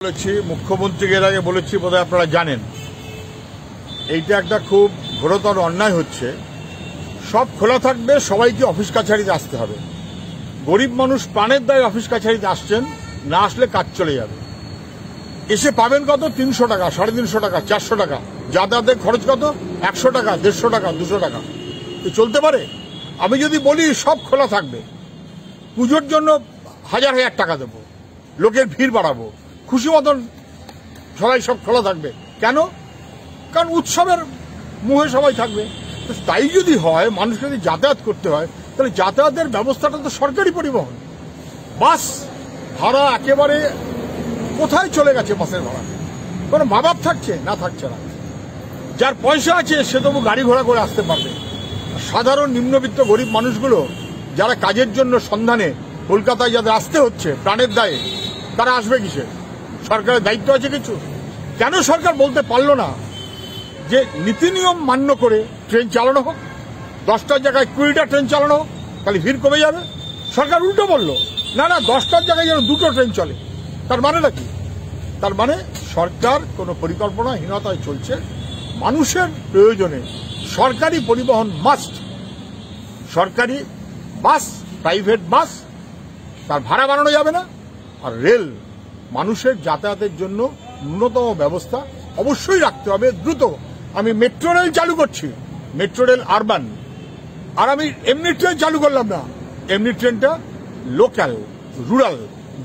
মুখ্যমন্ত্রীকে এর আগে বলেছি, বোধহয় আপনারা জানেন, এইটা একটা খুব ঘোরতর অন্যায় হচ্ছে। সব খোলা থাকবে, সবাইকে অফিস কাছারিতে আসতে হবে। গরিব মানুষ প্রাণের দায়ে অফিস কাছারিতে আসছেন, না আসলে কাজ চলে যাবে। এসে পাবেন কত? 300 টাকা, 350 টাকা, 400 টাকা। যাতায়াতের খরচ কত? 100 টাকা, 150 টাকা, 200 টাকা। তো চলতে পারে? আমি যদি বলি সব খোলা থাকবে, পুজোর জন্য 1000 টাকা দেবো, লোকের ভিড় বাড়াবো, খুশি মতন সবাই সব খোলা থাকবে, কেন? কারণ উৎসবের মুহে সবাই থাকবে। তাই যদি হয়, মানুষকে যদি যাতায়াত করতে হয়, তাহলে যাতায়াতের ব্যবস্থাটা তো সরকারি পরিবহন। বাস ভাড়া একেবারে কোথায় চলে গেছে? বাসের ভাড়া কোনো মা বাপ থাকছে না? থাকছে না। যার পয়সা আছে সে তবু গাড়ি ঘোড়া করে আসতে পারবে। সাধারণ নিম্নবিত্ত গরিব মানুষগুলো যারা কাজের জন্য সন্ধানে কলকাতায় যাদের আসতে হচ্ছে প্রাণের দায়ে, তারা আসবে কিসে? সরকারের দায়িত্ব আছে কিছু? কেন সরকার বলতে পারল না যে নীতি নিয়ম মান্য করে ট্রেন চালানো হোক, 10টার জায়গায় 20টা ট্রেন চালানো হোক, তাহলে ভিড় কমে যাবে? সরকার উল্টো বলল, না না, 10টার জায়গায় যেন 2টো ট্রেন চলে। তার মানেটা কি? তার মানে সরকার কোনো পরিকল্পনাহীনতায় চলছে। মানুষের প্রয়োজনে সরকারি পরিবহন মাস্ট। সরকারি বাস, প্রাইভেট বাস, তার ভাড়া বাড়ানো যাবে না। আর রেল, মানুষের যাতায়াতের জন্য ন্যূনতম ব্যবস্থা অবশ্যই রাখতে হবে দ্রুত। আমি মেট্রো রেল চালু করছি, মেট্রো রেল আরবান। আর আমি এমনি ট্রেন চালু করলাম না। এমনি ট্রেনটা লোকাল, রুরাল,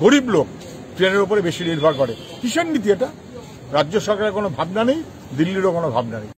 গরিব লোক ট্রেনের উপরে বেশি নির্ভর করে। কিসের নীতি এটা? রাজ্য সরকারের কোনো ভাবনা নেই, দিল্লিরও কোনো ভাবনা নেই।